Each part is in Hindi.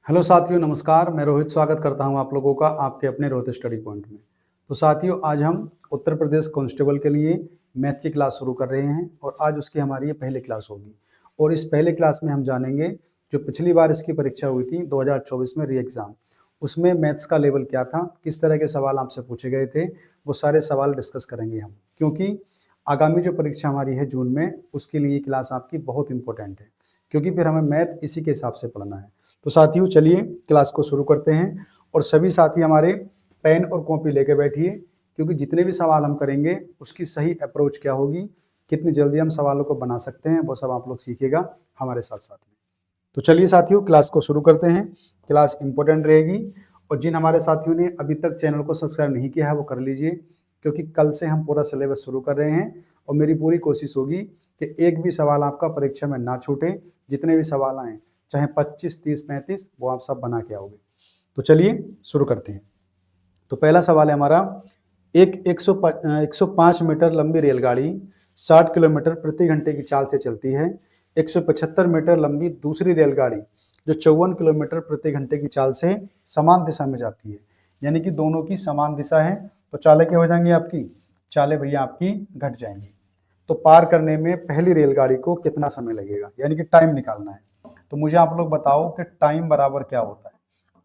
हेलो साथियों, नमस्कार। मैं रोहित स्वागत करता हूं आप लोगों का आपके अपने रोहित स्टडी पॉइंट में। तो साथियों, आज हम उत्तर प्रदेश कांस्टेबल के लिए मैथ की क्लास शुरू कर रहे हैं और आज उसकी हमारी ये पहली क्लास होगी। और इस पहले क्लास में हम जानेंगे जो पिछली बार इसकी परीक्षा हुई थी 2024 में री एग्ज़ाम, उसमें मैथ्स का लेवल क्या था, किस तरह के सवाल आपसे पूछे गए थे, वो सारे सवाल डिस्कस करेंगे हम। क्योंकि आगामी जो परीक्षा हमारी है जून में, उसके लिए क्लास आपकी बहुत इंपॉर्टेंट है, क्योंकि फिर हमें मैथ इसी के हिसाब से पढ़ना है। तो साथियों, चलिए क्लास को शुरू करते हैं और सभी साथी हमारे पेन और कॉपी लेके बैठिए, क्योंकि जितने भी सवाल हम करेंगे उसकी सही अप्रोच क्या होगी, कितनी जल्दी हम सवालों को बना सकते हैं, वो सब आप लोग सीखिएगा हमारे साथ साथ में। तो चलिए साथियों, क्लास को शुरू करते हैं। क्लास इंपॉर्टेंट रहेगी और जिन हमारे साथियों ने अभी तक चैनल को सब्सक्राइब नहीं किया है वो कर लीजिए, क्योंकि कल से हम पूरा सिलेबस शुरू कर रहे हैं और मेरी पूरी कोशिश होगी कि एक भी सवाल आपका परीक्षा में ना छूटे। जितने भी सवाल आए, चाहे 25, 30, 35, वो आप सब बना के आओगे। तो चलिए शुरू करते हैं। तो पहला सवाल है हमारा, एक 105 मीटर लंबी रेलगाड़ी 60 किलोमीटर प्रति घंटे की चाल से चलती है। 175 मीटर लंबी दूसरी रेलगाड़ी जो 54 किलोमीटर प्रति घंटे की चाल से समान दिशा में जाती है, यानी कि दोनों की समान दिशा है, तो चालें क्या हो जाएंगी आपकी? चालें भैया आपकी घट जाएंगी। तो पार करने में पहली रेलगाड़ी को कितना समय लगेगा, यानी कि टाइम निकालना है। तो मुझे आप लोग बताओ कि टाइम बराबर क्या होता है।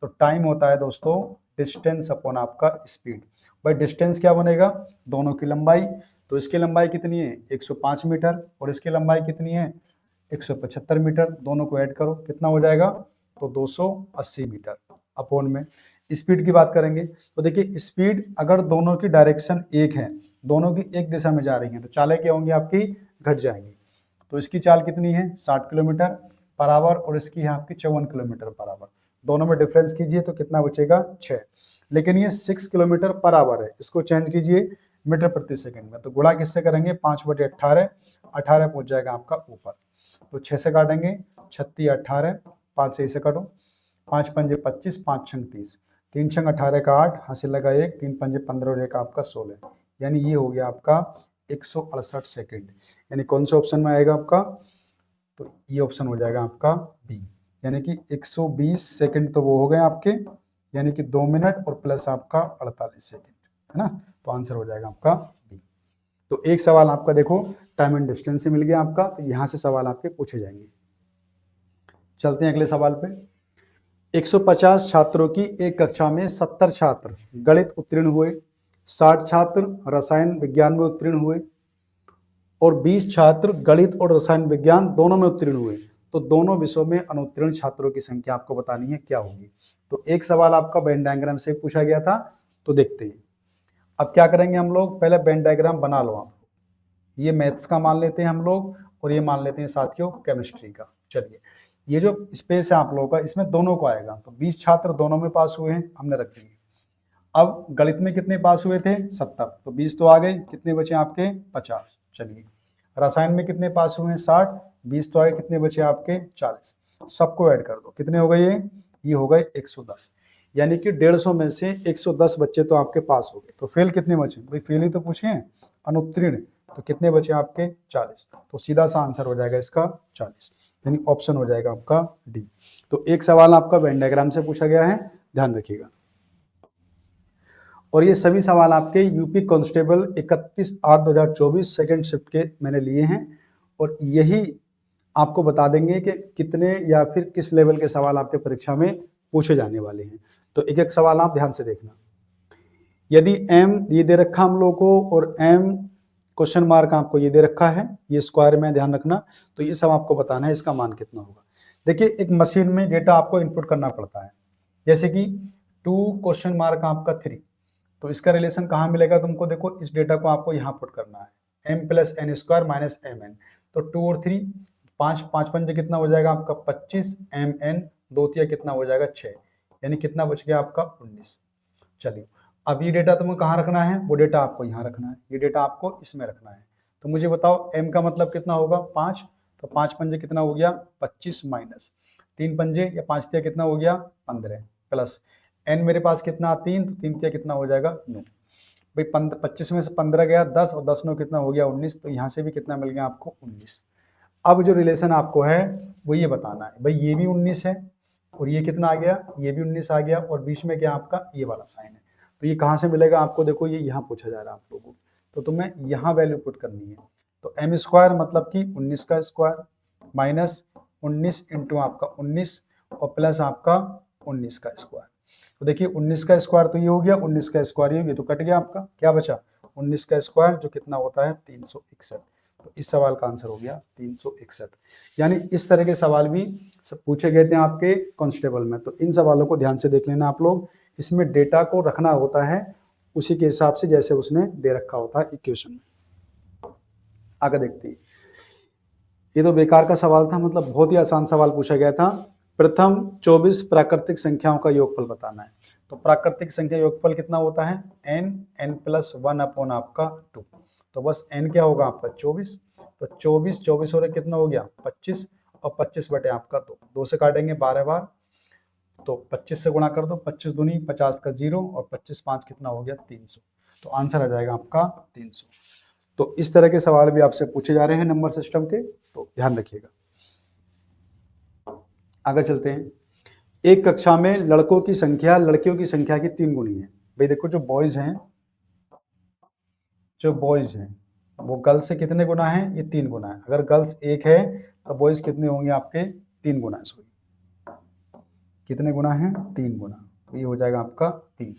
तो टाइम होता है दोस्तों डिस्टेंस अपॉन आपका स्पीड। भाई डिस्टेंस क्या बनेगा? दोनों की लंबाई। तो इसकी लंबाई कितनी है? 105 मीटर और इसकी लंबाई कितनी है? 175 मीटर। दोनों को ऐड करो, कितना हो जाएगा? तो 280 मीटर अपॉन में स्पीड की बात करेंगे। तो देखिए, स्पीड अगर दोनों की डायरेक्शन एक है, दोनों की एक दिशा में जा रही है, तो चालें क्या होंगी आपकी? घट जाएंगी। तो इसकी चाल कितनी है? 60 किलोमीटर पर आवर और इसकी है आपकी 54 किलोमीटर पर आवर। दोनों में डिफरेंस कीजिए तो कितना बचेगा? 6। लेकिन ये 6 किलोमीटर पर आवर है, इसको चेंज कीजिए मीटर प्रति सेकंड में। तो गुणा किससे करेंगे? 5/18, 18 पहुंच जाएगा आपका ऊपर। तो 6 से काटेंगे, 36 18, 5 से इसे काटो, 5 पंजे 25, 5 छंग 30, 3 छंग 18 का 8, हासिल लगा 1, 3 पंजे 15 और 1 आपका 16, यानी ये हो गया आपका 168 सेकंड। यानी कौन से ऑप्शन में आएगा आपका? तो ये ऑप्शन हो जाएगा आपका बी, यानी कि 120 सेकंड तो वो हो गए आपके, यानी कि 2 मिनट और प्लस आपका 48 सेकंड, है ना। तो आंसर हो जाएगा आपका बी। तो एक सवाल आपका देखो टाइम एंड डिस्टेंस से मिल गया आपका, तो यहां से सवाल आपके पूछे जाएंगे। चलते हैं अगले सवाल पे। 150 छात्रों की एक कक्षा में 70 छात्र गणित उत्तीर्ण हुए, 60 छात्र रसायन विज्ञान में उत्तीर्ण हुए और 20 छात्र गणित और रसायन विज्ञान दोनों में उत्तीर्ण हुए। तो दोनों विषयों में अनुत्तीर्ण छात्रों की संख्या आपको बतानी है, क्या होगी। तो एक सवाल आपका वेन डायग्राम से पूछा गया था, तो देखते हैं। अब क्या करेंगे हम लोग, पहले वेन डायग्राम बना लो आप। ये मैथ्स का मान लेते हैं हम लोग और ये मान लेते हैं साथियों केमिस्ट्री का। चलिए, ये जो स्पेस है आप लोगों का, इसमें दोनों को आएगा। तो 20 छात्र दोनों में पास हुए हैं, हमने रख दिए। अब गणित में कितने पास हुए थे? 70, तो 20 तो आ गए, कितने बचे आपके? 50। चलिए, रसायन में कितने पास हुए हैं? 60, 20 तो आए, कितने बचे आपके? 40। सबको ऐड कर दो, कितने हो गए ये हो गए 110। यानी कि 150 में से 110 बच्चे तो आपके पास हो गए। तो फेल कितने बचे? भाई फेल ही तो पूछे हैं, अनुत्तीर्ण। तो कितने बचे आपके? 40। तो सीधा सा आंसर हो जाएगा इसका 40, यानी ऑप्शन हो जाएगा आपका डी। तो एक सवाल आपका वेन डायग्राम से पूछा गया है, ध्यान रखिएगा। और ये सभी सवाल आपके यूपी कांस्टेबल 31/8/2024 सेकंड शिफ्ट के मैंने लिए हैं और यही आपको बता देंगे कि कितने या फिर किस लेवल के सवाल आपके परीक्षा में पूछे जाने वाले हैं। तो एक एक सवाल आप ध्यान से देखना। यदि m ये दे रखा हम लोग को और m क्वेश्चन मार्क आपको ये दे रखा है, ये स्क्वायर में ध्यान रखना, तो ये सब आपको बताना है इसका मान कितना होगा। देखिए, एक मशीन में डेटा आपको इनपुट करना पड़ता है, जैसे कि 2 क्वेश्चन मार्क आपका 3, तो इसका रिलेशन कहाँ मिलेगा तुमको? देखो, इस डेटा को आपको यहाँ पुट करना है, m + n² - mn। तो 2 और 3, 5 5 पंजे कितना हो जाएगा आपका? 25, mn 2 तिया कितना हो जाएगा? 6, यानी कितना बच गया आपका? 19। चलिए, अब ये डेटा तुमको कहाँ रखना है? वो डेटा आपको यहाँ रखना है, ये डेटा आपको इसमें रखना है। तो मुझे बताओ m का मतलब कितना होगा? 5। तो 5 पंजे कितना हो गया? 25 माइनस 3 पंजे या 5 तिया कितना हो गया? 15 प्लस n मेरे पास कितना? 3, तो 3 तिया कितना हो जाएगा? 9। भाई 25 में से 15 गया 10 और 10 9 कितना हो गया? 19। तो यहाँ से भी कितना मिल गया आपको? 19। अब जो रिलेशन आपको है वो ये बताना है, भाई ये भी 19 है और ये कितना आ गया, ये भी 19 आ गया, और बीच में क्या आपका ये वाला साइन है। तो ये कहाँ से मिलेगा आपको, देखो ये यहाँ पूछा जा रहा है आप लोगों को, तो तुम्हें यहाँ वैल्यू पुट करनी है। तो एम स्क्वायर मतलब कि 19 का स्क्वायर माइनस 19 इंटू आपका 19 और प्लस आपका 19 का स्क्वायर। तो देखिए 19 का स्क्वायर तो ये हो गया, 19 का स्क्वायर ये तो कट गया आपका, क्या बचा 19 का स्क्वायर जो कितना होता है 361। तो इस सवाल का आंसर हो गया 361। यानी इस तरह के सवाल भी सब पूछे गए थे आपके कांस्टेबल में, तो इन सवालों को ध्यान से देख लेना आप लोग। इसमें डेटा को रखना होता है उसी के हिसाब से जैसे उसने दे रखा होता है इक्वेशन में। आगे देखते हैं, ये तो बेकार का सवाल था, मतलब बहुत ही आसान सवाल पूछा गया था। प्रथम 24 प्राकृतिक संख्याओं का योगफल बताना है। तो प्राकृतिक संख्या योगफल कितना होता है, n प्लस 1 अपॉन आपका 2। तो बस n क्या होगा आपका 24, तो 24 हो रहा कितना हो गया 25, और 25 बटे आपका 2 से काटेंगे 12 बार, तो 25 से गुणा कर दो, 25 दूनी 50 का 0, और 25 5 कितना हो गया 300। तो आंसर आ जाएगा आपका 300। तो इस तरह के सवाल भी आपसे पूछे जा रहे हैं नंबर सिस्टम के, तो ध्यान रखिएगा। आगे चलते हैं। एक कक्षा में लड़कों की संख्या लड़कियों की संख्या की 3 गुनी है। भाई देखो जो बॉयज हैं वो गर्ल्स से कितने गुना है, ये 3 गुना है। अगर गर्ल्स 1 है तो बॉयज कितने होंगे आपके 3 गुना है, सॉरी कितने गुना है 3 गुना। तो ये हो जाएगा आपका 3।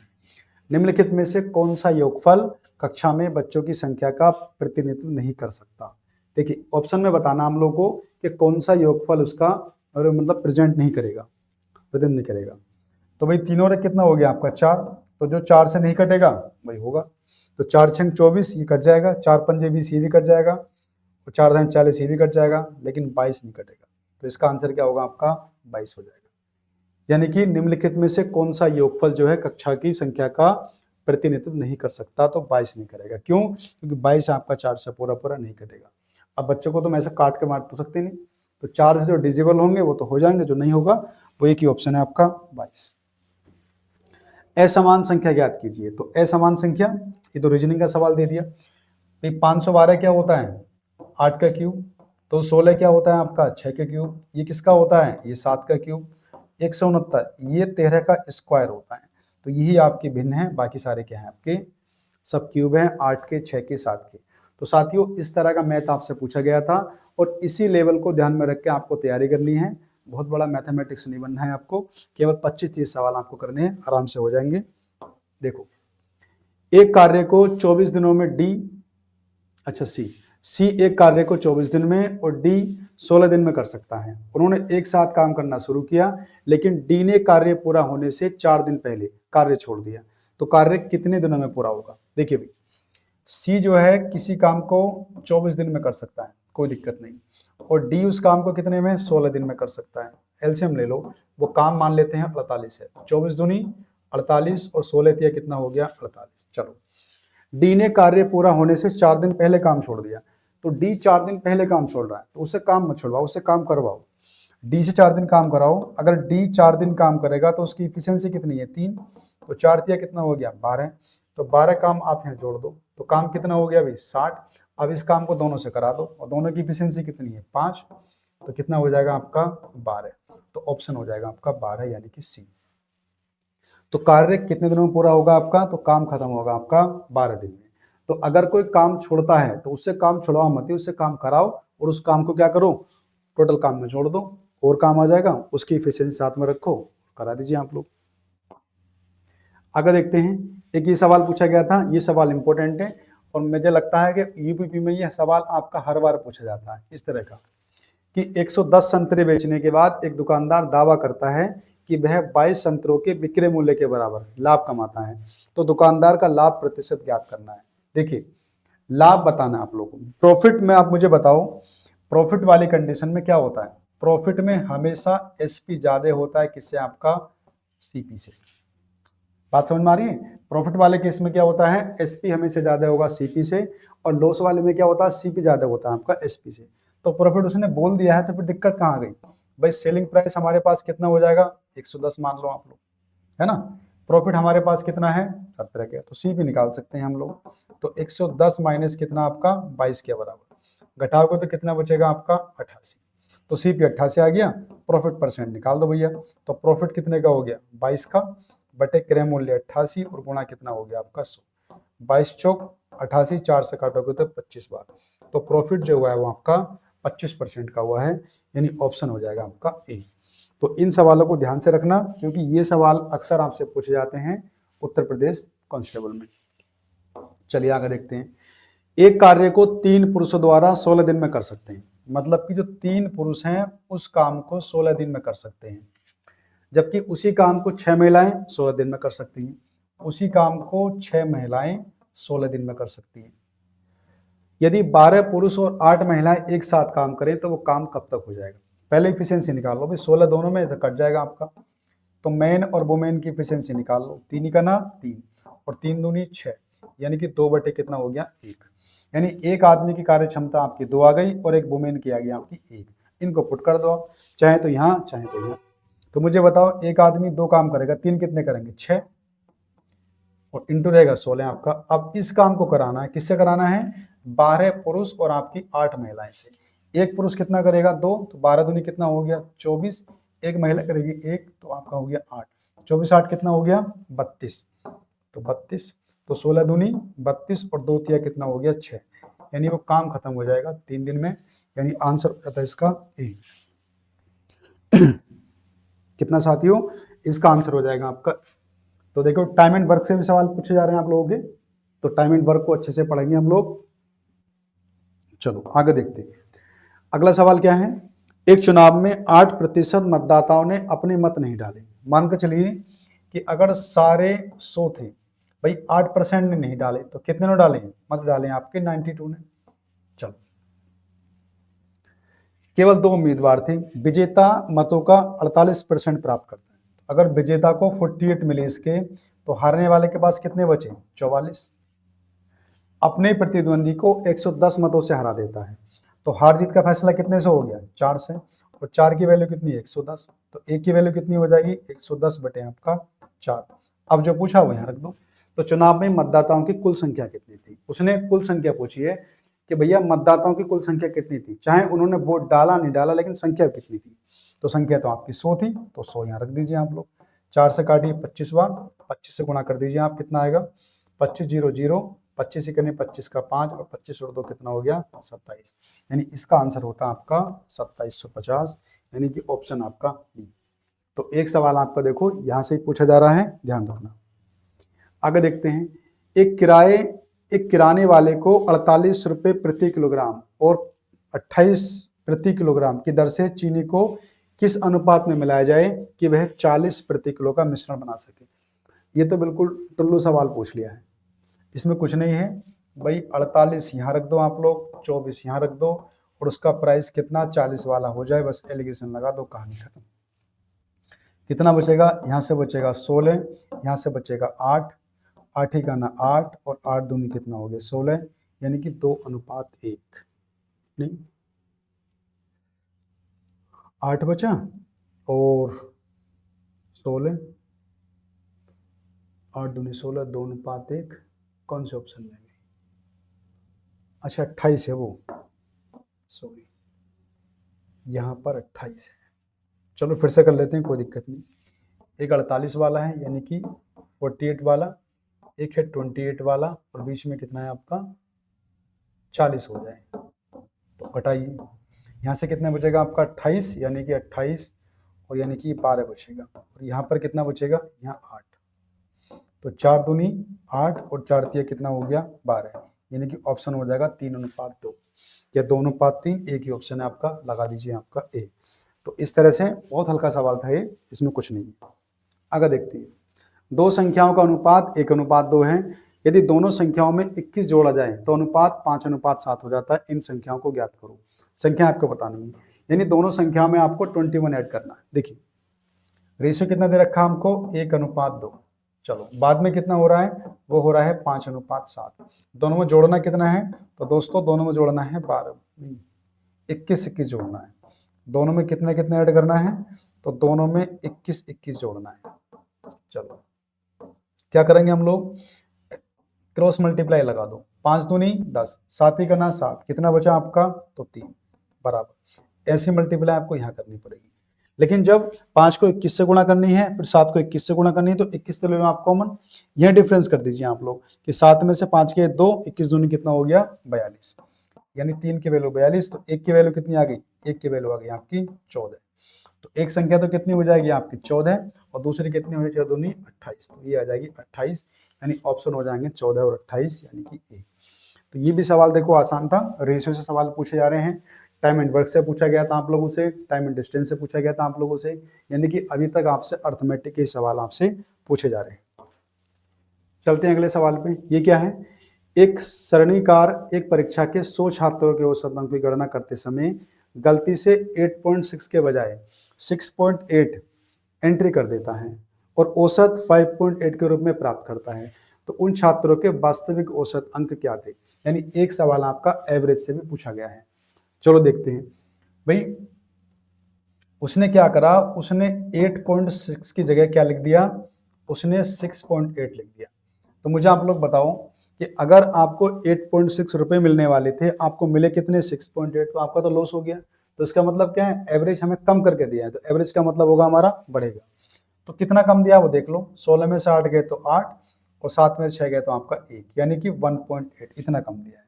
निम्नलिखित में से कौन सा योगफल कक्षा में बच्चों की संख्या का प्रतिनिधित्व नहीं कर सकता। देखिए ऑप्शन में बताना हम लोग को कि कौन सा योगफल उसका और मतलब प्रेजेंट नहीं करेगा, प्रतिनिधित्व नहीं करेगा। तो भाई तीनों रे कितना हो गया आपका 4, तो जो 4 से नहीं कटेगा वही होगा। तो 4 छंग 24 ये कट जाएगा, 4 पंजे 20 ये भी कट जाएगा, और 4 धाम 40 ये भी कट जाएगा, लेकिन 22 नहीं कटेगा। तो इसका आंसर क्या होगा आपका 22 हो जाएगा। यानी कि निम्नलिखित में से कौन सा योगफल जो है कक्षा की संख्या का प्रतिनिधित्व नहीं कर सकता, तो 22 नहीं करेगा। क्यों, क्योंकि 22 आपका 4 से पूरा पूरा नहीं कटेगा। अब बच्चों को तो ऐसे काट के मार तो सकते नहीं, तो 4 से जो डिजिबल होंगे वो तो हो जाएंगे, जो नहीं होगा वो एक ही ऑप्शन है आपका 22। असमान संख्या ज्ञात कीजिए। तो असमान संख्या, ये तो रीजनिंग का सवाल दे दिया। 512 क्या होता है 8 का क्यूब, तो 16 क्या होता है आपका 6 का क्यूब, ये किसका होता है ये 7 का क्यूब, 169 ये 13 का स्क्वायर होता है। तो यही आपकी भिन्न है, बाकी सारे क्या है आपके सब क्यूब हैं, 8 के 6 के 7 के। तो साथियों इस तरह का मैथ आपसे पूछा गया था, और इसी लेवल को ध्यान में रख के आपको तैयारी करनी है। बहुत बड़ा मैथमेटिक्स नहीं बनना है आपको, केवल 25-30 सवाल आपको करने हैं, आराम से हो जाएंगे। देखो एक कार्य को 24 दिनों में सी एक कार्य को 24 दिन में और डी 16 दिन में कर सकता है। उन्होंने एक साथ काम करना शुरू किया, लेकिन डी ने कार्य पूरा होने से 4 दिन पहले कार्य छोड़ दिया। तो कार्य कितने दिनों में पूरा होगा। देखिए भाई सी जो है किसी काम को 24 दिन में कर सकता है, कोई दिक्कत नहीं, और डी उस काम को कितने में 16 दिन में कर सकता है। एलसीएम ले लो, वो काम मान लेते हैं 48 है, 24 दूनी 48 और 16 तिया कितना हो गया 48। चलो डी ने कार्य पूरा होने से 4 दिन पहले काम छोड़ दिया, तो डी 4 दिन पहले काम छोड़ रहा है, तो उससे काम मत छोड़वाओ, उससे काम करवाओ। डी से 4 दिन काम कराओ। अगर डी 4 दिन काम करेगा तो उसकी इफिशियंसी कितनी है 3, तो 4 तिया कितना हो गया 12, तो 12 काम आप यहाँ जोड़ दो, तो काम कितना हो गया भाई 60। अब इस काम को दोनों से करा दो, और दोनों की इफिशियंसी कितनी है 5, तो कितना हो जाएगा आपका 12। तो ऑप्शन हो जाएगा आपका 12 यानी कि सी। तो कार्य कितने दिनों में पूरा होगा आपका, तो काम खत्म होगा आपका 12 दिन में। तो अगर कोई काम छोड़ता है तो उससे काम छुड़ाओ मत, उससे काम कराओ, और उस काम को क्या करो टोटल काम में जोड़ दो, और काम आ जाएगा, उसकी इफिशियंसी साथ में रखो, करा दीजिए आप लोग। आगे देखते हैं, एक ये सवाल पूछा गया था, ये सवाल इंपॉर्टेंट है, और मुझे लगता है कि यूपीपी में यह सवाल आपका हर बार पूछा जाता है इस तरह का, कि 110 संतरे बेचने के बाद एक दुकानदार दावा करता है कि वह 22 संतरों के विक्रय मूल्य के बराबर लाभ कमाता है, तो दुकानदार का लाभ प्रतिशत ज्ञात करना है। देखिए लाभ बताना आप लोगों को। प्रॉफिट में आप मुझे बताओ, प्रॉफिट वाली कंडीशन में क्या होता है, प्रॉफिट में हमेशा एसपी ज्यादा होता है किससे, आपका सीपी से। बात समझ में आ रही है। प्रॉफिट वाले केस में क्या होता है एसपी हमेशा ज्यादा होगा सीपी से, और लॉस वाले में क्या होता है सीपी ज्यादा होता है आपका एसपी से। तो प्रॉफिट उसने बोल दिया है, तो फिर दिक्कत कहाँ आ गई भाई। सेलिंग प्राइस हमारे पास कितना हो जाएगा 110 मान लो आप लोग, है ना। प्रॉफिट हमारे पास कितना है 17 के, तो सी भी निकाल सकते हैं हम लोग। तो 110 माइनस कितना आपका 22 के बराबर, घटाओगे तो कितना बचेगा आपका 88, तो सी पी 88 आ गया, प्रॉफिट परसेंट निकाल दो भैया। तो प्रॉफिट कितने का हो गया 22 का, बटे क्रय मूल्य 88 और गुणा कितना हो गया आपका 100। 22 चौक 88, 4 से काटोगे तो 25 बार। तो प्रॉफिट जो हुआ है वो आपका 25% का हुआ है, यानी ऑप्शन हो जाएगा आपका ए। तो इन सवालों को ध्यान से रखना, क्योंकि ये सवाल अक्सर आपसे पूछे जाते हैं उत्तर प्रदेश कांस्टेबल में। चलिए आगे देखते हैं। एक कार्य को 3 पुरुषों द्वारा 16 दिन में कर सकते हैं, मतलब कि जो 3 पुरुष हैं उस काम को 16 दिन में कर सकते हैं, जबकि उसी काम को 6 महिलाएं 16 दिन में कर सकती हैं। उसी काम को 6 महिलाएं 16 दिन में कर सकती हैं। यदि 12 पुरुष और 8 महिलाएं एक साथ काम करें तो वो काम कब तक हो जाएगा? पहले इफिशियंसी निकाल लो भाई, 16 दोनों में तो कट जाएगा आपका। तो मैन और वुमेन की इफिशियंसी निकाल लो, 3 ही करना 3 और 3 दूनी 6, यानी कि 2 बटे कितना हो गया 1। यानी एक आदमी की कार्य क्षमता आपकी 2 आ गई और एक वुमेन की आ गई आपकी 1। इनको पुट कर दो, चाहे तो यहाँ चाहे तो यहाँ। तो मुझे बताओ, एक आदमी 2 काम करेगा, 3 कितने करेंगे 6 और इंटू रहेगा 16 आपका। अब इस काम को कराना है, किससे कराना है? 12 पुरुष और आपकी 8 महिलाएं से। एक पुरुष कितना करेगा 2, तो 12 दूनी कितना हो गया 24, एक महिला करेगी 1, तो आपका हो गया 8, 24 8 कितना हो गया 32, तो 32, तो 16 दूनी 32 और 2 तिया कितना हो गया 6, यानी वो काम खत्म हो जाएगा 3 दिन में, यानी आंसर हो जाता है इसका ए। कितना साथियों? इसका आंसर हो जाएगा आपका। तो देखो, टाइम एंड वर्क से भी सवाल पूछे जा रहे हैं आप लोगों के, तो टाइम एंड वर्क को अच्छे से पढ़ेंगे हम लोग। चलो आगे देखते हैं। अगला सवाल क्या है? एक चुनाव में 8% मतदाताओं ने अपने मत नहीं डाले। मानकर चलिए कि अगर सारे 100 थे भाई, 8% ने नहीं डाले, तो कितने ने डाले? मत डाले आपके 92 ने। चलो, केवल 2 उम्मीदवार थे, विजेता मतों का 48% प्राप्त करता है। अगर विजेता को 48 मिले इसके, तो हारने वाले के पास कितने बचे? 44। अपने प्रतिद्वंदी को 110 मतों से हरा देता है, तो हार जीत का फैसला कितने से हो गया? 4 से, और 4 की वैल्यू कितनी है? 110, तो 1 की वैल्यू कितनी हो जाएगी? 110 बटे आपका 4। अब जो पूछा वो यहाँ रख दो। तो चुनाव में मतदाताओं की कुल संख्या कितनी थी? उसने कुल संख्या पूछी है कि भैया मतदाताओं की कुल संख्या कितनी थी, चाहे उन्होंने वोट डाला नहीं डाला, लेकिन संख्या कितनी थी? तो संख्या तो आपकी 100 थी, तो 100 यहाँ रख दीजिए आप लोग। 4 से काटिए 25 बार, 25 से गुणा कर दीजिए आप, कितना आएगा? 25 0 0, 25 करने 25 का 5 और 25 और 2 कितना हो गया? 27। यानी इसका आंसर होता है आपका 2750, यानी कि ऑप्शन आपका बी। तो एक सवाल आपका देखो यहां से पूछा जा रहा है, ध्यान रखना। आगे देखते हैं। एक किराने वाले को 48 रुपए प्रति किलोग्राम और 28 प्रति किलोग्राम की दर से चीनी को किस अनुपात में मिलाया जाए कि वह 40 प्रति किलो का मिश्रण बना सके? ये तो बिल्कुल टुल्लू सवाल पूछ लिया है, इसमें कुछ नहीं है भाई। 48 यहाँ रख दो आप लोग, 24 यहाँ रख दो, और उसका प्राइस कितना 40 वाला हो जाए, बस एलिगेशन लगा दो, कहानी खत्म। कितना बचेगा? यहाँ से बचेगा 16, यहाँ से बचेगा 8, 8 ही का ना 8 और 8 दूनी कितना हो गया 16, यानी कि 2:1। नहीं, 8 बचा और 16, 8 दूनी 16, 2:1। कौन से ऑप्शन में? अच्छा 28 है वो, सॉरी, यहाँ पर 28 है। चलो फिर से कर लेते हैं, कोई दिक्कत नहीं। एक 48 वाला है, यानी कि 48 वाला, एक है 28 वाला, और बीच में कितना है आपका 40 हो जाए, तो घटाइए। यहाँ से कितना बचेगा आपका 28, यानी कि 28 और यानी कि 12 बचेगा, और यहाँ पर कितना बचेगा? यहाँ 8, तो 4 दूनी 8 और 4 तिया कितना हो गया 12, यानी कि ऑप्शन हो जाएगा 3:2 या 2:3, एक ही ऑप्शन है आपका, लगा दीजिए आपका ए। तो इस तरह से बहुत हल्का सवाल था ये, इसमें कुछ नहीं है। आगे देखते हैं। दो संख्याओं का अनुपात 1:2 है। यदि दोनों संख्याओं में 21 जोड़ा जाए तो अनुपात 5:7 हो जाता है। इन संख्याओं को ज्ञात करो। संख्या आपको बतानी है, यानी दोनों संख्याओं में आपको 21 ऐड करना है। देखिए रेशियो कितना दे रखा हमको? 1:2। चलो बाद में कितना हो रहा है? वो हो रहा है 5:7। दोनों में जोड़ना कितना है? तो दोस्तों दोनों में जोड़ना है 12, 21 जोड़ना है। दोनों में कितना कितना ऐड करना है? तो दोनों में 21 जोड़ना है। चलो क्या करेंगे हम लोग? क्रॉस मल्टीप्लाई लगा दो, 5 दूनी 10, 7 ही करना 7, कितना बचा आपका? तो 3 बराबर। ऐसी मल्टीप्लाई आपको यहाँ करनी पड़ेगी। लेकिन जब 5 को 21 से गुणा करनी है, फिर 7 को 21 से गुणा करनी है, तो 21 तो ले लो आप कॉमन, यह डिफरेंस कर दीजिए आप लोग कि 7 में से 5 के 2, 21 दूनी कितना हो गया 42, यानी 3 की वैल्यू 42, तो 1 की वैल्यू कितनी आ गई, 1 की वैल्यू आ गई आपकी 14। तो एक संख्या तो कितनी हो जाएगी आपकी 14, और दूसरी कितनी हो जाएगी 14 दूनी 28, तो ये आ जाएगी 28, यानी ऑप्शन हो जाएंगे 14 और 28, यानी कि ए। तो ये भी सवाल देखो आसान था, रेशियो से सवाल पूछे जा रहे हैं, टाइम एंड वर्क से पूछा गया था आप लोगों से, टाइम एंड डिस्टेंस से पूछा गया था आप लोगों से, यानी कि अभी तक आपसे अर्थमेटिक के सवाल आपसे पूछे जा रहे हैं। चलते हैं अगले सवाल पे। ये क्या है, एक सरणीकार एक परीक्षा के 100 छात्रों के औसत अंक की गणना करते समय गलती से 8.6 के बजाय 6.8 एंट्री कर देता है और औसत 5.8 के रूप में प्राप्त करता है, तो उन छात्रों के वास्तविक औसत अंक क्या थे। यानी एक सवाल आपका एवरेज से भी पूछा गया है। चलो देखते हैं भाई, उसने क्या करा, उसने 8.6 की जगह क्या लिख दिया, उसने 6.8 लिख दिया। तो मुझे आप लोग बताओ कि अगर आपको 8.6 रुपए मिलने वाले थे, आपको मिले कितने 6.8, तो आपका तो लॉस हो गया। तो इसका मतलब क्या है, एवरेज हमें कम करके दिया है, तो एवरेज का मतलब होगा हमारा बढ़ेगा। तो कितना कम दिया वो देख लो, 16 में से 8 गए तो 8, और 7 में से 6 गए तो आपका 1, यानी कि 1.8 इतना कम दिया है।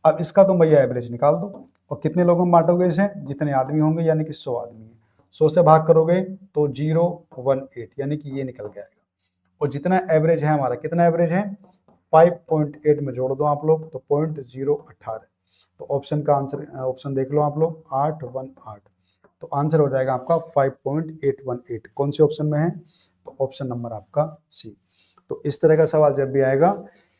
अब इसका तुम भैया एवरेज निकाल दो, और कितने लोगों में बांटोगे इसे, जितने आदमी होंगे, यानी कि 100 आदमी है, 100 से भाग करोगे तो 0.18, यानी कि ये निकल के आएगा। और जितना एवरेज है हमारा, कितना एवरेज है 5.8 में जोड़ दो आप लोग, तो 0.018। तो ऑप्शन का आंसर, ऑप्शन देख लो आप लोग, 818, तो आंसर हो जाएगा आपका 5.818। कौन से ऑप्शन में है, तो ऑप्शन नंबर आपका सी। तो इस तरह का सवाल जब भी आएगा,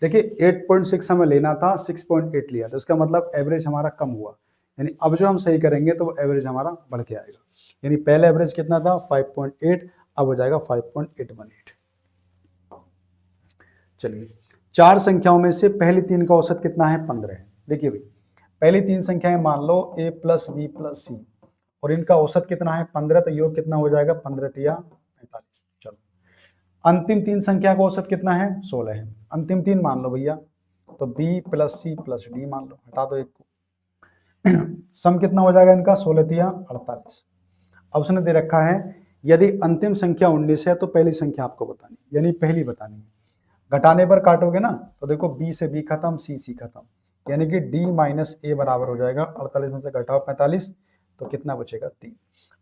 देखिए 8.6 हमें लेना था, 6.8 लिया, तो इसका मतलब एवरेज हमारा कम हुआ, यानी अब जो हम सही करेंगे तो वो एवरेज हमारा बढ़ के आएगा। यानी पहले एवरेज कितना था 5.8, अब हो जाएगा 5.818। चलिए, 4 संख्याओं में से पहली 3 का औसत कितना है 15 है। देखिए भाई, पहली 3 संख्याएं मान लो a प्लस बी प्लस सी, और इनका औसत कितना है 15, तो योग कितना हो जाएगा 15 तिया 45। चलो, अंतिम 3 संख्या का औसत कितना है 16 है, अंतिम 3 मान लो भैया, तो b plus C plus D मान लो, हटा दो एक को, सम कितना हो जाएगा इनका 16 तिया 48। अब उसने दे रखा है यदि अंतिम संख्या 19 है तो पहली संख्या आपको बतानी, यानी पहली बतानी है। घटाने पर काटोगे ना, तो देखो b से b खत्म, c खत्म, यानी कि d माइनस ए बराबर हो जाएगा 48 में से घटाओ 45, तो कितना बचेगा 3।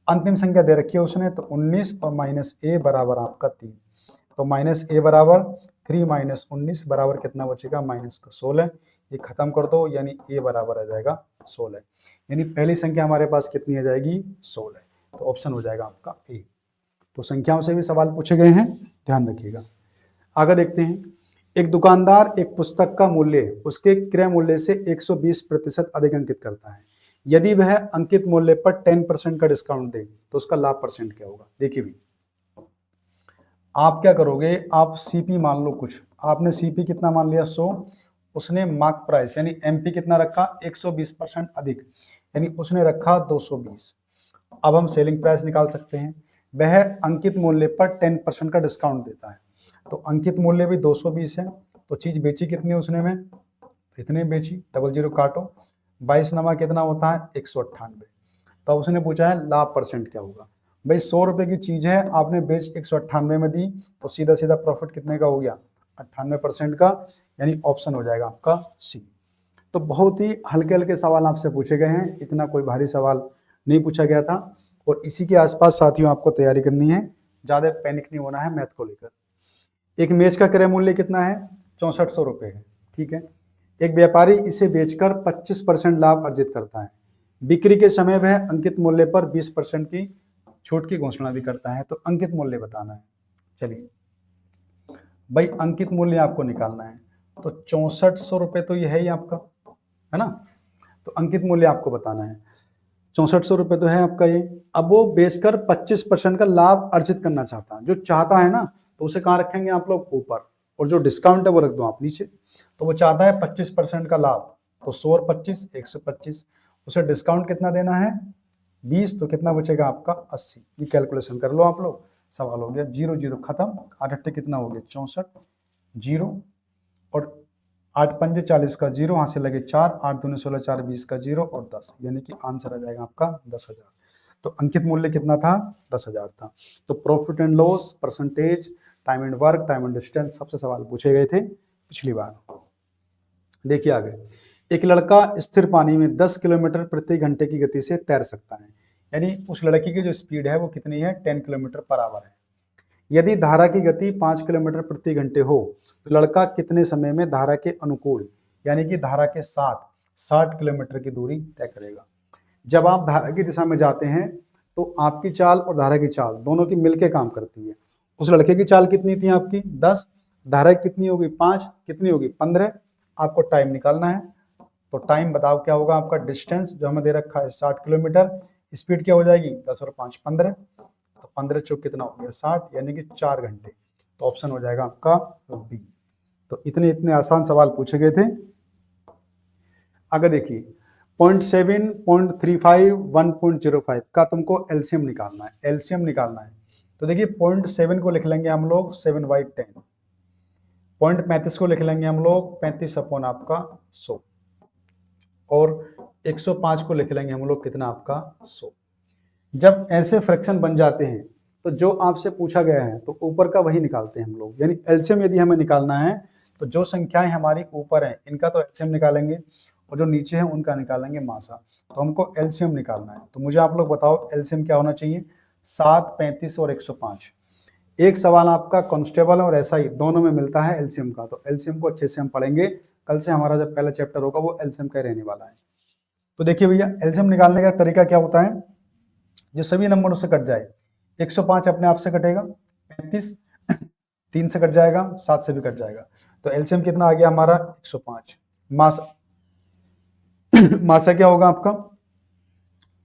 अंतिम संख्या दे रखी है उसने, तो 19 और माइनस ए बराबर आपका 3, तो माइनस ए बराबर 3 माइनस 19 बराबर कितना बचेगा माइनस का 16। ये खत्म कर दो, यानी ए बराबर आ जाएगा 16, यानी पहली संख्या हमारे पास कितनी आ जाएगी 16, तो ऑप्शन हो जाएगा आपका ए। तो संख्याओं से भी सवाल पूछे गए हैं, ध्यान रखिएगा। आगे देखते हैं, एक दुकानदार एक पुस्तक का मूल्य उसके क्रय मूल्य से 120% अधिक अंकित करता है। यदि वह अंकित मूल्य पर 10% का डिस्काउंट दे तो उसका लाभ परसेंट क्या होगा। देखिए भी, आप क्या करोगे, आप सीपी मान लो कुछ, आपने सीपी कितना मान लिया 100, उसने मार्क प्राइस यानी एमपी कितना रखा 120% अधिक, यानी उसने रखा 220। अब हम सेलिंग प्राइस निकाल सकते हैं, वह अंकित मूल्य पर 10% का डिस्काउंट देता है, तो अंकित मूल्य भी 220 है, तो चीज बेची कितनी है उसने में, इतने बेची, डबल जीरो काटो, 22 नमा कितना होता है 198। तो उसने पूछा है लाभ परसेंट क्या होगा। भाई 100 रुपए की चीज है, आपने बेच 198 में दी, तो सीधा सीधा प्रॉफिट कितने का हो गया 98% का, यानी ऑप्शन हो जाएगा आपका सी। तो बहुत ही हल्के हल्के सवाल आपसे पूछे गए हैं, इतना कोई भारी सवाल नहीं पूछा गया था, और इसी के आसपास साथियों आपको तैयारी करनी है, ज्यादा पैनिक नहीं होना है मैथ को लेकर। एक मेज का क्रय मूल्य कितना है 6400 रुपए है, ठीक है। एक व्यापारी इसे बेचकर 25% लाभ अर्जित करता है, बिक्री के समय वह अंकित मूल्य पर 20% की छूट की घोषणा भी करता है, तो अंकित मूल्य बताना है। चलिए भाई, अंकित मूल्य आपको निकालना है, तो 6400 रुपए तो यह है ही आपका, है ना, तो अंकित मूल्य आपको बताना है, 6400 रुपए तो है आपका ये। अब वो बेचकर 25% का लाभ अर्जित करना चाहता है, जो चाहता है ना, तो उसे कहाँ रखेंगे आप लोग ऊपर, और जो डिस्काउंट है वो रख दो आप नीचे। तो वो चाहता है 25% का लाभ, तो 100 और 25 125, उसे डिस्काउंट कितना देना है 20, तो कितना बचेगा आपका 80। ये कैलकुलेशन कर लो आप लोग, सवाल हो गया, 0 0 खत्म, 8 8 कितना हो गया 64, 0 और 8 पंजे 40 का 0, वहां से लगे 4, 8 दूनी 16 4 20 का 0 और 10, यानी कि आंसर आ जाएगा आपका 10,000। तो अंकित मूल्य कितना था, 10,000 था। तो profit and loss, percentage, time and work, time and distance, सबसे सवाल पूछे गए थे पिछली बार। देखिए आगे, एक लड़का स्थिर पानी में 10 किलोमीटर प्रति घंटे की गति से तैर सकता है, यानी उस लड़के की जो स्पीड है वो कितनी है, 10 किलोमीटर पर आवर है। यदि धारा की गति 5 किलोमीटर प्रति घंटे हो तो लड़का कितने समय में धारा के अनुकूल यानी कि धारा के साथ 60 किलोमीटर की दूरी तय करेगा। जब आप धारा की दिशा में जाते हैं तो आपकी चाल और धारा की चाल दोनों की मिलकर काम करती है। उस लड़के की चाल कितनी थी आपकी 10, धारा कितनी होगी 5, कितनी होगी 15। आपको टाइम निकालना है, तो टाइम बताओ क्या होगा आपका, डिस्टेंस जो हमें दे रखा है 60 किलोमीटर, स्पीड क्या हो जाएगी 10 और 5 15, तो 15 चौक कितना हो गया 60, यानी कि 4 घंटे। तो ऑप्शन हो जाएगा आपका बी। तो इतने इतने आसान सवाल पूछे गए थे। आगे देखिए 0.7, 0.35, 1.05 का तुमको एलसीएम निकालना है, एलसीएम निकालना है। तो देखिए 0.7 को लिख लेंगे हम लोग 7/10, 0.35 को लिख लेंगे हम लोग 35 अपॉन आपका 100, और 105 को लिख लेंगे हम लोग कितना आपका 100। जब ऐसे फ्रैक्शन बन जाते हैं तो जो आपसे पूछा गया है तो ऊपर का वही निकालते हैं हम लोग, यानी एलसीएम यदि हमें निकालना है तो जो संख्याएं हमारी ऊपर हैं इनका तो एलसीएम निकालेंगे और जो नीचे है उनका निकालेंगे मासा। तो हमको एलसीएम निकालना है, तो मुझे आप लोग बताओ एलसीएम क्या होना चाहिए, 7, 35 और 105। एक सवाल आपका कांस्टेबल और एसआई दोनों में मिलता है एलसीएम का, तो एलसीएम को अच्छे से हम पढ़ेंगे। कल से हमारा जो पहला चैप्टर होगा वो एलसीएम का रहने वाला है। तो देखिए भैया एलसीएम निकालने का तरीका क्या होता है, जो सभी नंबरों से कट जाए, 105 अपने आप से कटेगा, 35 3 से कट जाएगा, 7 से भी कट जाएगा, तो एलसीएम कितना आ गया हमारा 105। मासा मासा क्या होगा आपका,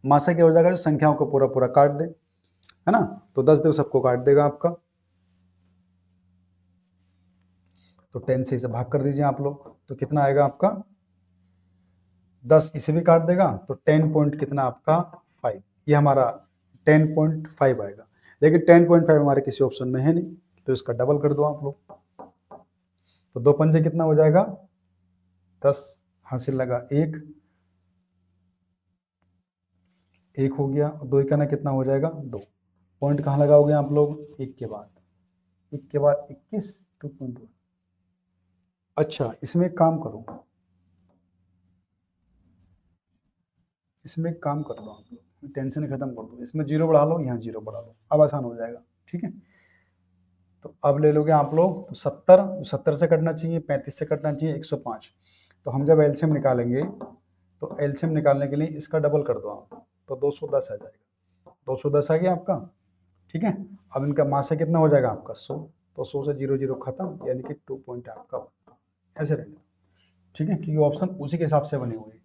मासा क्या हो जाएगा, जो संख्याओं को पूरा पूरा काट दे, है ना, तो 10 दे सबको काट देगा आपका, तो 10 से इसे भाग कर दीजिए आप लोग, तो कितना आएगा आपका 10, इसे भी काट देगा, तो 10 पॉइंट कितना आपका 5, ये हमारा 10.5 आएगा। लेकिन 10.5 हमारे किसी ऑप्शन में है नहीं, तो इसका डबल कर दो आप लोग, तो 2 पंजे कितना हो जाएगा 10, हासिल लगा 1 हो गया, 2 इकाना कितना हो जाएगा 2। पॉइंट कहाँ लगाओगे आप लोग, 1 के बाद 21, 2.1। अच्छा इसमें एक काम करो, इसमें एक काम कर लो आप लोग, टेंशन खत्म कर दो, इसमें 0 बढ़ा लो, यहाँ 0 बढ़ा लो, अब आसान हो जाएगा, ठीक है। तो अब ले लोगे आप लोग, तो 70 से कटना चाहिए, 35 से कटना चाहिए, 105। तो हम जब एलसीएम निकालेंगे तो एलसीएम निकालने के लिए इसका डबल कर दो आप, तो 210 आ जाएगा, 210 आ गया आपका, ठीक है। अब इनका मासा कितना हो जाएगा आपका 100, तो 100 से 0 0 खत्म, यानी कि 2 पॉइंट आपका ऐसे रहेगा, ठीक है, क्योंकि ऑप्शन उसी के हिसाब से बने हुए हैं,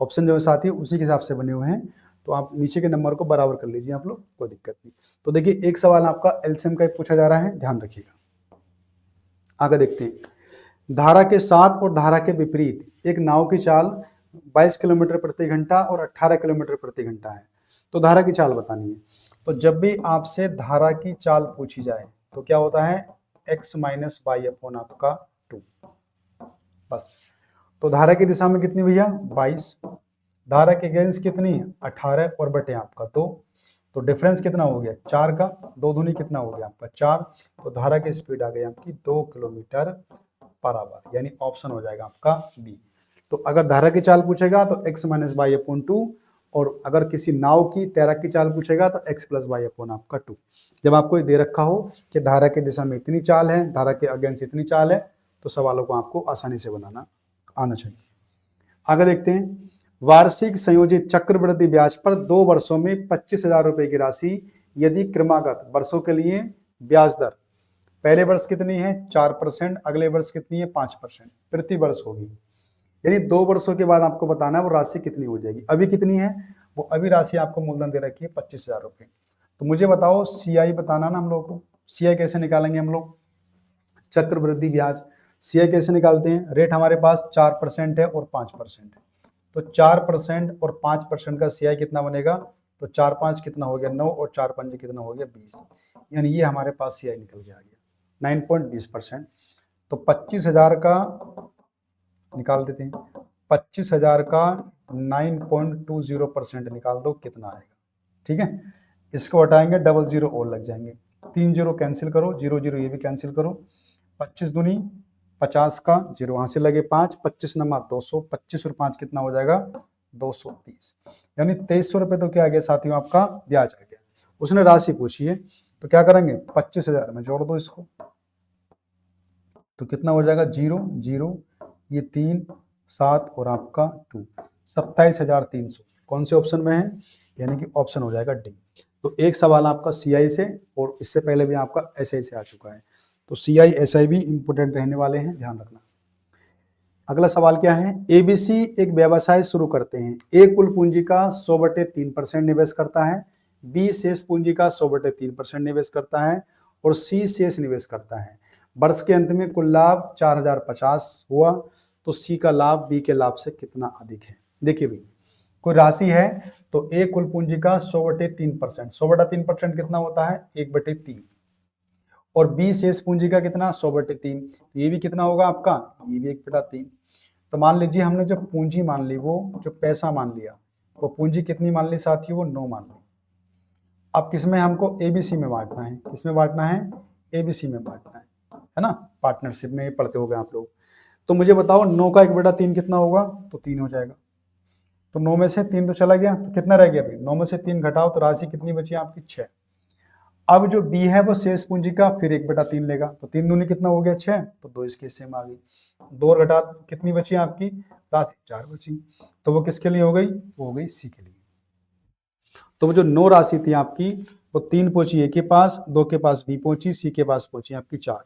ऑप्शन जो साथी उसी के हिसाब से बने हुए हैं। तो आप नीचे के नंबर को बराबर कर लीजिए आप लोग, कोई दिक्कत नहीं। तो देखिए एक सवाल आपका एलसीएम का पूछा जा रहा है, ध्यान रखिएगा। आगे देखते हैं, धारा के साथ और धारा के विपरीत एक नाव की चाल 22 किलोमीटर प्रति घंटा और 18 किलोमीटर प्रति घंटा है, तो धारा की चाल बतानी है। तो जब भी आपसे धारा की चाल पूछी जाए तो क्या होता है, x माइनस वाई अपॉन आपका 2, बस। तो धारा की दिशा में कितनी भैया 22, धारा के अगेंस्ट कितनी 18 और बटे आपका 2, तो डिफरेंस कितना हो गया 4 का, 2 दूनी कितना हो गया आपका 4, तो धारा की स्पीड आ गई आपकी 2 किलोमीटर पर आवर, यानी ऑप्शन हो जाएगा आपका बी। तो अगर धारा की चाल पूछेगा तो x माइनस वाई अपॉन 2, और अगर किसी नाव की तैराक की चाल पूछेगा तो x प्लस वाई अपॉन आपका 2। जब आपको दे रखा हो कि धारा की दिशा में इतनी चाल है, धारा के अगेंस्ट इतनी चाल है, तो सवालों को आपको आसानी से बनाना आना चाहिए। आगे देखते हैं, वार्षिक संयोजित चक्रवृद्धि ब्याज पर 2 वर्षों में 25,000 रुपए की राशि यदि क्रमागत वर्षों के लिए ब्याज दर पहले वर्ष कितनी है 4%, अगले वर्ष कितनी है 5% प्रति वर्ष होगी, यानी 2 वर्षों के बाद आपको बताना है वो राशि कितनी हो जाएगी। अभी कितनी है, वो अभी राशि आपको मूलधन दे रखी है 25,000 रुपए। तो मुझे बताओ सीआई बताना ना हम लोग को, सीआई कैसे निकालेंगे हम लोग, चक्रवृद्धि ब्याज सीआई कैसे निकालते हैं, रेट हमारे पास 4% है और 5% है, तो 4% और 5% का सीआई कितना बनेगा, तो 4 5 कितना हो गया 9 और 4 5 कितना हो गया 20, यानी ये हमारे पास सीआई निकल के आ गया 9.20%। तो 25,000 का निकाल देते हैं, 25,000 का 9.20% निकाल दो कितना आएगा, ठीक है, इसको हटाएंगे, डबल जीरो और लग जाएंगे, 3 जीरो कैंसिल करो, 0 0 ये भी कैंसिल करो, 25 दूनी 50 का जीरो वहां से लगे 5, 25 नमा 200, 25 और 5 कितना हो जाएगा 230, यानी 2300 रुपये तो क्या आ गया साथियों आपका ब्याज आ गया। उसने राशि पूछी है तो क्या करेंगे 25,000 में जोड़ दो इसको, तो कितना हो जाएगा 0 0 ये 3 7 और आपका 2, 27,300 कौन से ऑप्शन में है, यानी कि ऑप्शन हो जाएगा डी। तो एक सवाल आपका सीआई से और इससे पहले भी आपका एसआई से आ चुका है, तो सीआई एसआई भी इंपोर्टेंट रहने वाले हैं, ध्यान रखना। अगला सवाल क्या है, एबीसी एक व्यवसाय शुरू करते हैं, ए कुल पूंजी का 100/3% निवेश करता है, बी शेष पूंजी का 100/3% निवेश करता है और सी शेष निवेश करता है। वर्ष के अंत में कुल लाभ 4050 हुआ, तो सी का लाभ बी के लाभ से कितना अधिक है। देखिए भाई, कोई राशि है तो ए कुल पूंजी का 100/3%, 100/3% कितना होता है 1/3, और बी शेष पूंजी का कितना 100/3, ये भी कितना होगा आपका, ये भी 1/3। तो मान लीजिए हमने जो पूंजी मान ली, वो जो पैसा मान लिया, वो पूंजी कितनी मान ली साथियों, वो 9 मान ली। अब किसमें हमको एबीसी में बांटना है, किसमें बांटना है, एबीसी में बांटना है ना, पार्टनरशिप में पढ़ते हो गए आप लोग। तो मुझे बताओ 9 का 1/3 कितना होगा, तो 3 हो जाएगा। तो 9 में से 3 तो चला गया, तो कितना रह गया भाई, 9 में से 3 घटाओ तो राशि कितनी बची आपकी 6। अब जो बी है वो शेष पूंजी का फिर 1/3 लेगा, तो 3 दूनी कितना हो गया 6, तो 2 इसके हिस्से में आ गई, 2 और घटा कितनी बची आपकी राशि 4 बची, तो वो किसके लिए हो गई, वो हो गई सी के लिए। तो वो जो 9 राशि थी आपकी वो 3 पहुंची ए के पास, 2 के पास बी पहुंची, सी के पास पहुंची आपकी 4।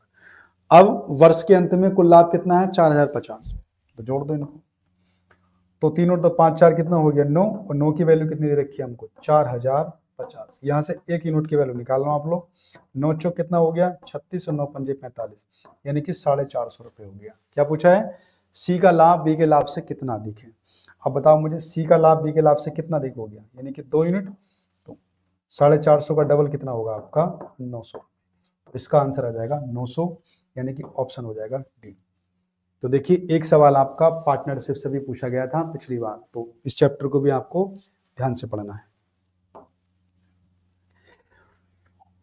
अब वर्ष के अंत में कुल लाभ कितना है 4050, तो जोड़ दो इनको, तो 3 और 2 5 4 कितना हो गया 9, और 9 की वैल्यू कितनी दे रखी है हमको 4050। यहाँ से 1 यूनिट की वैल्यू निकाल लो आप लोग, 9 चौक कितना हो गया 36 और 9 पंजे 45, यानी कि 450 रुपये हो गया। क्या पूछा है, सी का लाभ बी के लाभ से कितना अधिक है। अब बताओ मुझे सी का लाभ बी के लाभ से कितना अधिक हो गया, यानी कि 2 यूनिट, तो 450 का डबल कितना होगा आपका 900, तो इसका आंसर आ जाएगा 900, यानी कि ऑप्शन हो जाएगा डी। तो देखिए एक सवाल आपका पार्टनरशिप से भी पूछा गया था पिछली बार, तो इस चैप्टर को भी आपको ध्यान से पढ़ना है।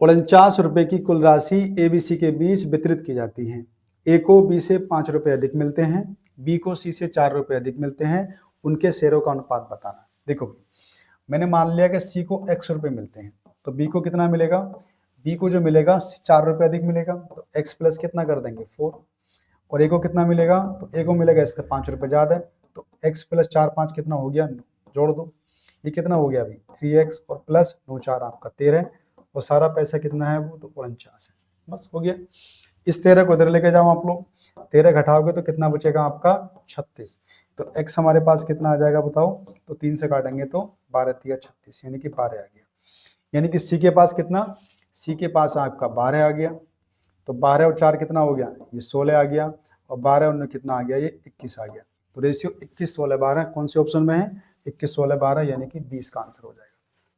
49 रुपए की कुल राशि एबीसी के बीच वितरित की जाती है, ए को बी से 5 रुपए अधिक मिलते हैं, बी को सी से 4 रुपए अधिक मिलते हैं, उनके शेयरों का अनुपात बताना। देखो मैंने मान लिया कि सी को x रुपए मिलते हैं, तो बी को कितना मिलेगा, बी को जो मिलेगा 4 रुपए अधिक मिलेगा, तो x प्लस कितना कर देंगे 4, और ए को कितना मिलेगा, तो ए को मिलेगा इसका 5 रुपए ज्यादा है, तो x प्लस 4 5 कितना हो गया 9, जोड़ दो, ये कितना हो गया अभी 3x और प्लस 9 4 आपका 13, और सारा पैसा कितना है वो तो 49 है, बस हो गया। इस 13 को इधर लेके जाओ आप लोग, 13 घटाओगे तो कितना बचेगा आपका 36, तो x हमारे पास कितना आ जाएगा बताओ, तो 3 से काटेंगे तो 12 3 36, यानी कि 12 आ गया, यानी कि सी के पास कितना, सी के पास आपका 12 आ गया, तो 12 और 4 कितना हो गया, ये 16 आ गया, और 12 और 9 कितना आ गया, ये 21 आ गया। तो रेशियो 21 16 12 कौन से ऑप्शन में है, 21 16 12, यानी कि 20 का आंसर हो जाएगा।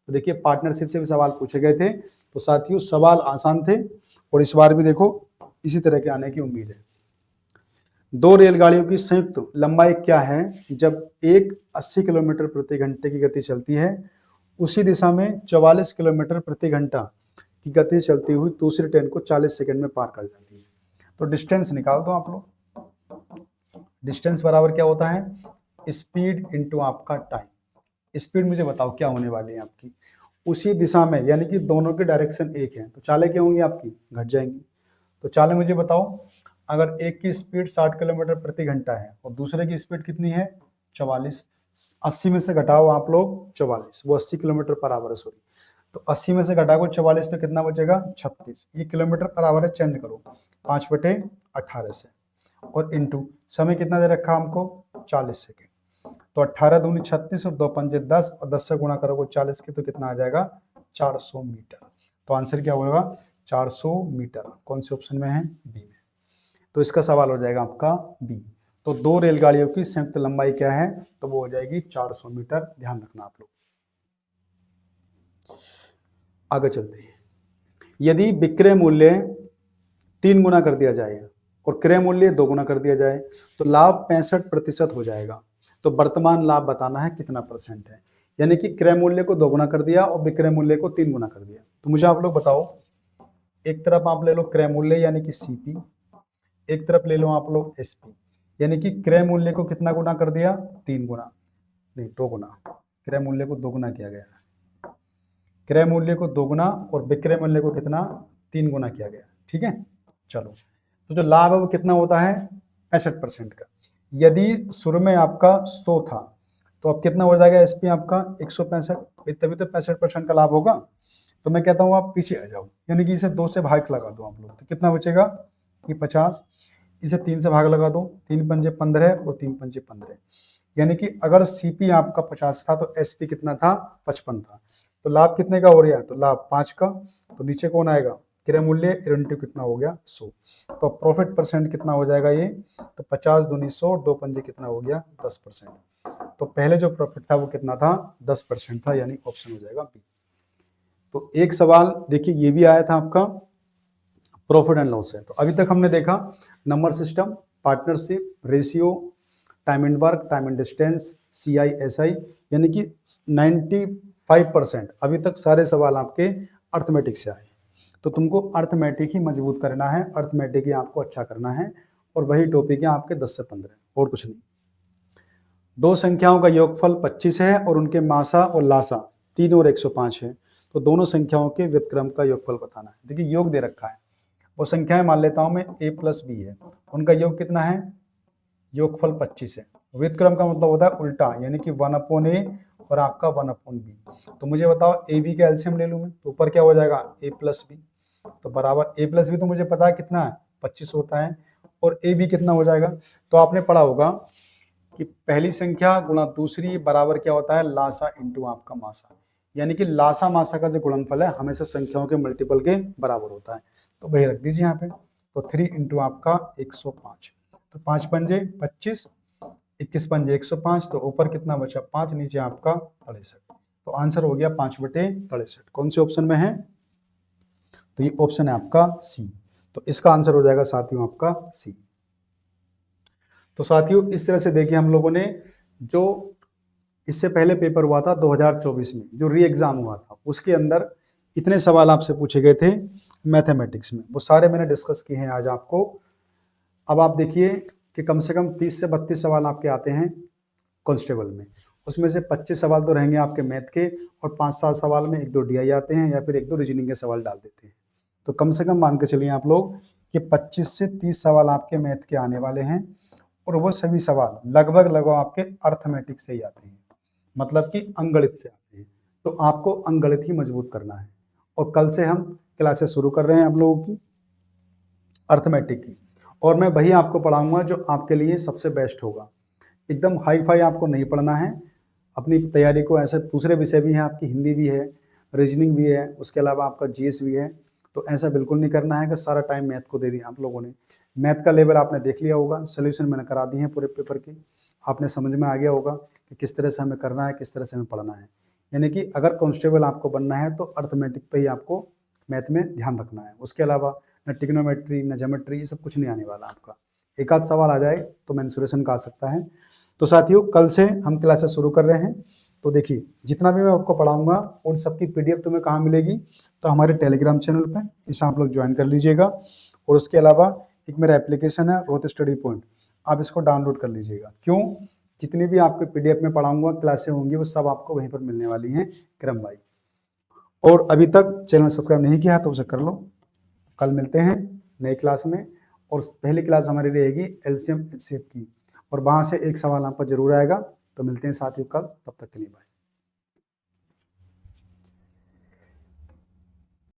तो देखिए पार्टनरशिप से भी सवाल पूछे गए थे, तो साथियों सवाल आसान थे, और इस बार भी देखो इसी तरह के आने की उम्मीद है। 2 रेलगाड़ियों की संयुक्त लंबाई क्या है जब एक 80 किलोमीटर प्रति घंटे की गति चलती है, उसी दिशा में 44 किलोमीटर प्रति घंटा की गति चलती हुई दूसरी ट्रेन को 40 सेकंड में पार कर जाती है। तो डिस्टेंस निकाल दो आप लोग, डिस्टेंस बराबर क्या होता है स्पीड इनटू आपका टाइम। स्पीड मुझे बताओ क्या होने वाली है आपकी, उसी दिशा में, यानी कि दोनों की डायरेक्शन एक है, तो चालें क्या होंगी आपकी घट जाएंगी। तो चालें मुझे बताओ, अगर एक की स्पीड 60 किलोमीटर प्रति घंटा है और दूसरे की स्पीड कितनी है 44, 80 में से घटाओ आप लोग 44, वो 80 किलोमीटर पर आवर है सॉरी, तो 80 में से घटाओ 44 तो कितना बचेगा 36, ये किलोमीटर पर आवर है, चेंज करो 5/18 से, और इनटू समय कितना दे रखा हमको 40 सेकेंड, तो 18 दूनी 36 और 2 पंजे 10, और 10 से गुणा करोगे 40 के तो कितना आ जाएगा 400 मीटर। तो आंसर क्या होगा 400 मीटर, कौन से ऑप्शन में है बी में, तो इसका सवाल हो जाएगा आपका बी। तो 2 रेलगाड़ियों की संयुक्त लंबाई क्या है, तो वो हो जाएगी 400 मीटर, ध्यान रखना आप लोग। आगे चलते हैं, यदि विक्रय मूल्य 3 गुना कर दिया जाए और क्रय मूल्य 2 गुना कर दिया जाए तो लाभ 65% हो जाएगा, तो वर्तमान लाभ बताना है कितना परसेंट है, यानी कि क्रय मूल्य को 2 गुना कर दिया और विक्रय मूल्य को 3 गुना कर दिया। तो मुझे आप लोग बताओ, एक तरफ आप ले लो क्रय मूल्य यानी कि सीपी, एक तरफ ले लो आप लोग एसपी, यानी कि क्रय मूल्य को कितना गुना कर दिया, 3 गुना, नहीं 2 गुना, क्रय मूल्य को 2 गुना किया गया, क्रय मूल्य को 2 गुना और विक्रय मूल्य को कितना, 3 गुना किया गया। ठीक है, चलो, तो जो लाभ है वो कितना होता है, 65% का। यदि शुरू में आपका 100 था तो अब कितना हो जाएगा एसपी आपका 165, तभी तो 65% का लाभ होगा। तो मैं कहता हूँ आप पीछे आ जाओ, यानी कि इसे 2 से भाग लगा दो आप लोग, तो कितना बचेगा, ये 50, इसे 3 से भाग लगा दो, 3 पंजे 15 और 3 पंजे 15, यानी कि अगर सीपी आपका 50 था तो एसपी कितना था, 55 था। तो लाभ कितने का हो रहा है, तो लाभ 5 का। तो नीचे कौन आएगा, क्रय मूल्य इनटू कितना हो गया, 100। तो प्रॉफिट परसेंट कितना हो जाएगा ये, तो 50 दूनी 100, 2 पंजे कितना हो गया, 10%। तो पहले जो प्रॉफिट था वो कितना था, 10% था, यानी ऑप्शन हो जाएगा बी। तो एक सवाल देखिए ये भी आया था आपका प्रॉफिट एंड लॉस है। तो अभी तक हमने देखा number system, partnership, ratio, time and work, time and distance, CI/SI, यानी कि 95% अभी तक सारे सवाल आपके अर्थमेटिक से आए। तो तुमको अर्थमेटिक ही मजबूत करना है, अर्थमेटिक ही आपको अच्छा करना है, और वही टॉपिक है आपके 10 से 15, और कुछ नहीं। दो संख्याओं का योगफल 25 है और उनके मासा और लासा 3 और 105 है। तो दोनों संख्याओं के व्युत्क्रम का योगफल बताना है। देखिए योग दे रखा है, वो संख्याएं मान लेता हूं मैं a प्लस बी है, उनका योग कितना है, योगफल 25 है। व्युत्क्रम का मतलब होता है उल्टा, यानी कि 1/a और आपका 1/b। तो मुझे बताओ ए बी का एलसीएम ले लूं मैं, तो ऊपर क्या हो जाएगा, a प्लस बी, तो बराबर a प्लस बी तो मुझे पता है कितना है, 25 होता है, और ए बी कितना हो जाएगा। तो आपने पढ़ा होगा कि पहली संख्या गुणा दूसरी बराबर क्या होता है, लासा इंटू आपका मासा, यानी कि लासा मासा का जो गुणनफल है हमेशा संख्याओं के मल्टीपल के बराबर होता है। तो वही रख दीजिए यहाँ पे, तो 3 इंटू आपका 105, तो 5 पंजे 25, 21 पंजे 105, तो ऊपर कितना बचा 5, नीचे आपका 63। तो आंसर हो गया 5/63। कौन से ऑप्शन में है, तो ये ऑप्शन है आपका सी। तो इसका आंसर हो जाएगा साथियों आपका सी। तो साथियों इस तरह से देखिए हम लोगों ने जो इससे पहले पेपर हुआ था 2024 में, जो री एग्जाम हुआ था, उसके अंदर इतने सवाल आपसे पूछे गए थे मैथमेटिक्स में, वो सारे मैंने डिस्कस किए हैं आज आपको। अब आप देखिए कि कम से कम 30 से 32 सवाल आपके आते हैं कांस्टेबल में, उसमें से 25 सवाल तो रहेंगे आपके मैथ के, और 5-7 सवाल में 1-2 DI आते हैं, या फिर 1-2 रीजनिंग के सवाल डाल देते हैं। तो कम से कम मान के चलिए आप लोग कि 25 से 30 सवाल आपके मैथ के आने वाले हैं, और वो सभी सवाल लगभग आपके अर्थमेटिक से ही आते हैं, मतलब कि अंगणित से आते हैं। तो आपको अंगणित ही मजबूत करना है, और कल से हम क्लासेस शुरू कर रहे हैं आप लोगों की अर्थमेटिक की, और मैं वही आपको पढ़ाऊंगा जो आपके लिए सबसे बेस्ट होगा। एकदम हाई फाई आपको नहीं पढ़ना है, अपनी तैयारी को ऐसे दूसरे विषय भी हैं आपकी, हिंदी भी है, रीजनिंग भी है, उसके अलावा आपका GS भी है। तो ऐसा बिल्कुल नहीं करना है कि सारा टाइम मैथ को दे दिया आप लोगों ने। मैथ का लेवल आपने देख लिया होगा, सोल्यूशन मैंने करा दी है पूरे पेपर की, आपने समझ में आ गया होगा कि किस तरह से हमें करना है, किस तरह से हमें पढ़ना है। यानी कि अगर कांस्टेबल आपको बनना है तो अर्थमेटिक पे ही आपको मैथ में ध्यान रखना है, उसके अलावा न टिग्नोमेट्री न ज्योमेट्री, ये सब कुछ नहीं आने वाला आपका। एक आध सवाल आ जाए तो मेंसुरेशन का आ सकता है। तो साथियों कल से हम क्लासेस शुरू कर रहे हैं। तो देखिए जितना भी मैं आपको पढ़ाऊंगा उन सबकी PDF तुम्हें कहाँ मिलेगी, तो हमारे टेलीग्राम चैनल पे, इसे आप लोग ज्वाइन कर लीजिएगा। और उसके अलावा एक मेरा एप्लीकेशन है रोहित स्टडी पॉइंट, आप इसको डाउनलोड कर लीजिएगा। क्यों, जितनी भी आपके PDF में पढ़ाऊंगा, क्लासें होंगी, वो सब आपको वहीं पर मिलने वाली हैं क्रम वाइज। और अभी तक चैनल सब्सक्राइब नहीं किया तो उसे कर लो। कल मिलते हैं नई क्लास में, और पहली क्लास हमारी रहेगी LCM HCF की, और वहाँ से एक सवाल आपका जरूर आएगा। तो मिलते हैं साथियों कल, तब तक के लिए बाय।